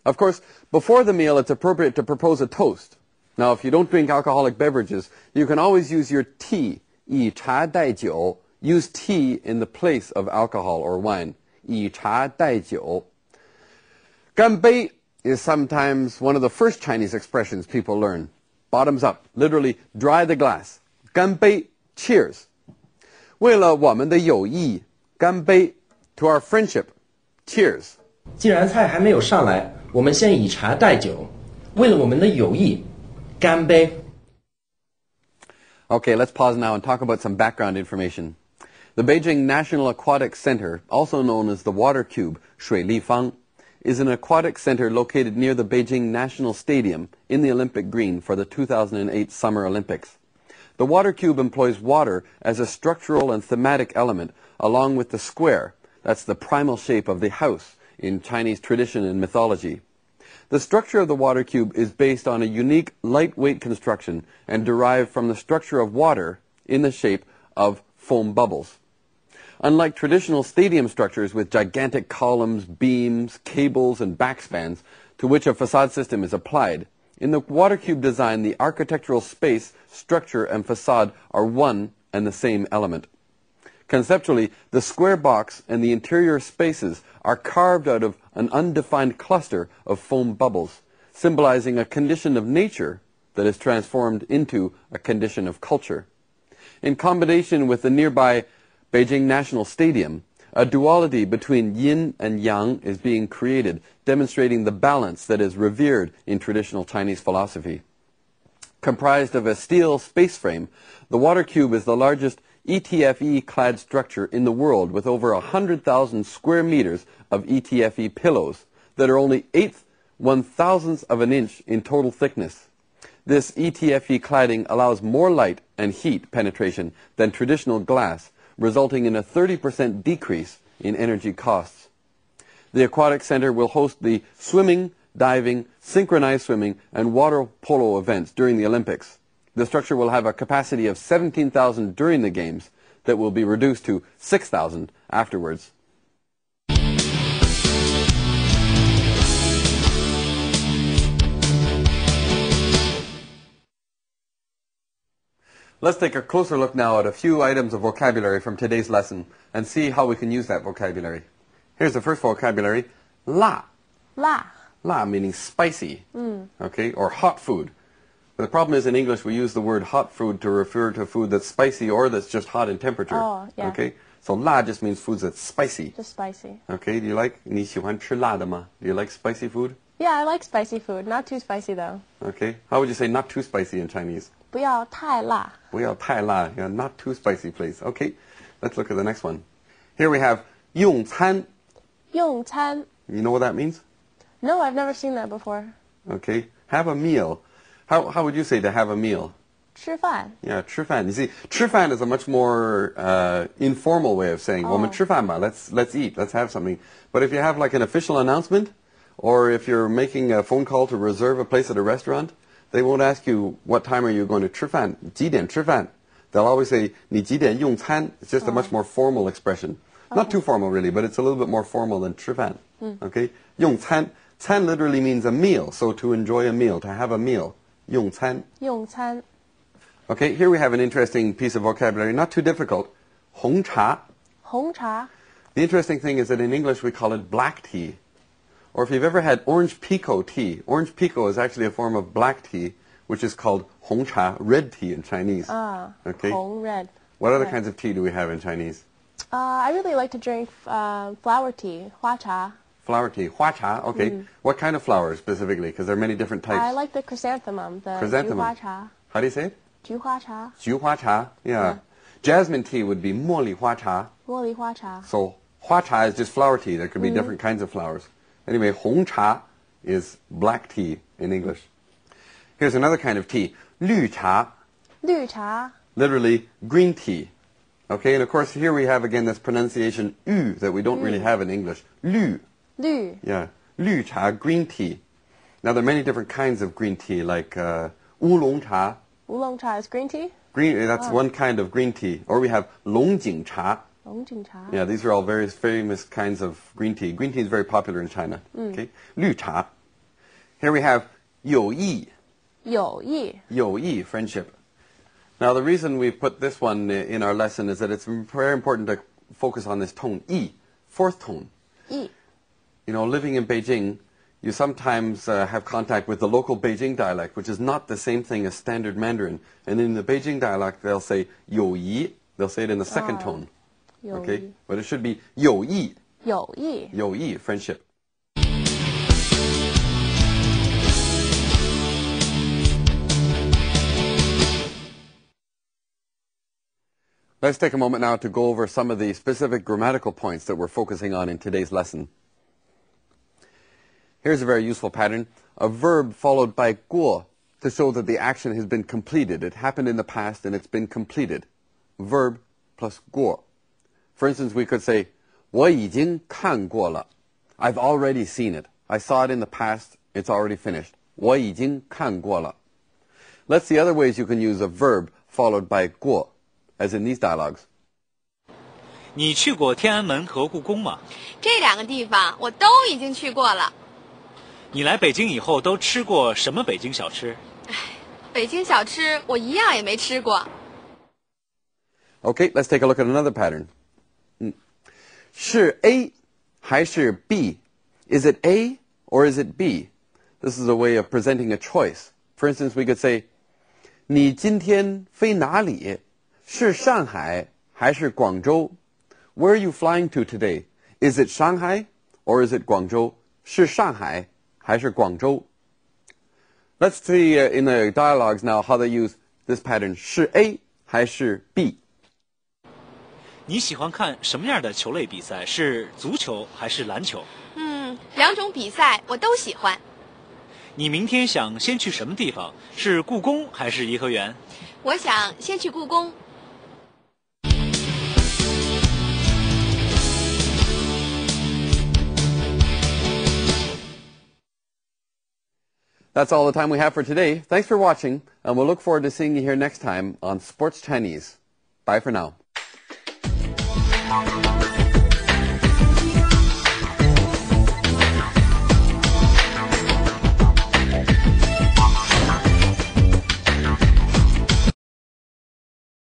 Of course, before the meal, it's appropriate to propose a toast. Now, if you don't drink alcoholic beverages, you can always use your tea, 以茶代酒, use tea in the place of alcohol or wine, 以茶代酒. 干杯 is sometimes one of the first Chinese expressions people learn. Bottoms up, literally dry the glass. 干杯, cheers. 为了我们的友谊，干杯 to our friendship, cheers. 既然菜还没有上来，我们先以茶代酒，为了我们的友谊，干杯。Okay, let's pause now and talk about some background information. The Beijing National Aquatic Center, also known as the Water Cube, 水立方, is an aquatic center located near the Beijing National Stadium in the Olympic Green for the 2008 Summer Olympics. The Water Cube employs water as a structural and thematic element along with the square, that's the primal shape of the house in Chinese tradition and mythology. The structure of the water cube is based on a unique lightweight construction and derived from the structure of water in the shape of foam bubbles. Unlike traditional stadium structures with gigantic columns, beams, cables, and backspans to which a facade system is applied, in the water cube design, the architectural space, structure, and facade are one and the same element. Conceptually, the square box and the interior spaces are carved out of an undefined cluster of foam bubbles, symbolizing a condition of nature that is transformed into a condition of culture. In combination with the nearby Beijing National Stadium, a duality between yin and yang is being created, demonstrating the balance that is revered in traditional Chinese philosophy. Comprised of a steel space frame, the water cube is the largest ETFE-clad structure in the world with over 100,000 square meters of ETFE pillows that are only 1/1000th of an inch in total thickness. This ETFE cladding allows more light and heat penetration than traditional glass, resulting in a 30% decrease in energy costs. The aquatic center will host the swimming, diving, synchronized swimming, and water polo events during the Olympics. The structure will have a capacity of 17,000 during the Games that will be reduced to 6,000 afterwards. Let's take a closer look now at a few items of vocabulary from today's lesson and see how we can use that vocabulary. Here's the first vocabulary, 辣. 辣. 辣 meaning spicy, okay, or hot food. But the problem is in English we use the word hot food to refer to food that's spicy or that's just hot in temperature. Oh, yeah. Okay? So 辣 just means food that's spicy. Just spicy. Okay, do you like, 你喜欢吃辣的吗? Do you like spicy food? Yeah, I like spicy food. Not too spicy though. Okay. How would you say not too spicy in Chinese? 不要太辣. 不要太辣. Yeah, not too spicy, please. Okay, let's look at the next one. Here we have 用餐. 用餐. You know what that means? No, I've never seen that before. Okay, have a meal. How would you say to have a meal? 吃饭. Yeah, 吃饭. You see, 吃饭 is a much more informal way of saying, 我们吃饭吧, let's eat, let's have something. But if you have like an official announcement, or if you're making a phone call to reserve a place at a restaurant, they won't ask you, what time are you going to 吃饭? 几点吃饭? They'll always say, 你几点用餐? It's just a much more formal expression. Not too formal really, but it's a little bit more formal than 吃饭. Okay? 用餐. 餐 literally means a meal, so to enjoy a meal, to have a meal. 用餐. 用餐. Okay, here we have an interesting piece of vocabulary, not too difficult. 红茶. 红茶. The interesting thing is that in English we call it black tea. Or if you've ever had orange pekoe tea, orange pekoe is actually a form of black tea, which is called 红茶, red tea in Chinese. Okay? 红 red. What other kinds of tea do we have in Chinese? I really like to drink flower tea, 花茶. Flower tea, 花茶, okay. What kind of flowers specifically? Because there are many different types. I like the chrysanthemum, the Chrysanthemum. 菊花茶. How do you say it? 菊花茶. 菊花茶, yeah. Jasmine tea would be 茉莉花茶. 茉莉花茶. So 花茶 is just flower tea. There could be different kinds of flowers. Anyway, 红茶 is black tea in English. Here's another kind of tea, 绿茶. 绿茶. Literally green tea. Okay, and of course here we have again this pronunciation 玉 that we don't really have in English. 绿. 绿. Yeah, 绿茶, green tea. Now there are many different kinds of green tea, like 乌龙茶. 乌龙茶 is green tea? Green, that's one kind of green tea. Or we have 龙井茶. 龙井茶. Yeah, these are all various famous kinds of green tea. Green tea is very popular in China. Okay, 绿茶. Here we have 友谊,友谊,友谊, friendship. Now, the reason we put this one in our lesson is that it's very important to focus on this tone, 义, fourth tone. 义. You know, living in Beijing, you sometimes have contact with the local Beijing dialect, which is not the same thing as standard Mandarin. And in the Beijing dialect, they'll say 友谊, they'll say it in the second tone. 友谊. Okay? But it should be 友谊,友谊. 友谊, friendship. Let's take a moment now to go over some of the specific grammatical points that we're focusing on in today's lesson. Here's a very useful pattern. A verb followed by 过 to show that the action has been completed. It happened in the past and it's been completed. Verb plus 过. For instance, we could say, 我已经看过了. I've already seen it. I saw it in the past. It's already finished. 我已经看过了. Let's see other ways you can use a verb followed by 过. As in these dialogues. 你去过天安门和故宫吗？这两个地方我都已经去过了。你来北京以后都吃过什么北京小吃？北京小吃我一样也没吃过。 Okay, let's take a look at another pattern. 是 A 还是 B? Is it A or is it B? This is a way of presenting a choice. For instance, we could say, 你今天飞哪里？是上海还是广州? Where are you flying to today? Is it Shanghai or is it Guangzhou? 是上海还是广州? Let's see in the dialogues now how they use this pattern. 是 A 还是 B? 你喜欢看什么样的球类比赛？是足球还是篮球？两种比赛我都喜欢。你明天想先去什么地方？是故宫还是颐和园？我想先去故宫。That's all the time we have for today. Thanks for watching, and we'll look forward to seeing you here next time on Sports Chinese. Bye for now.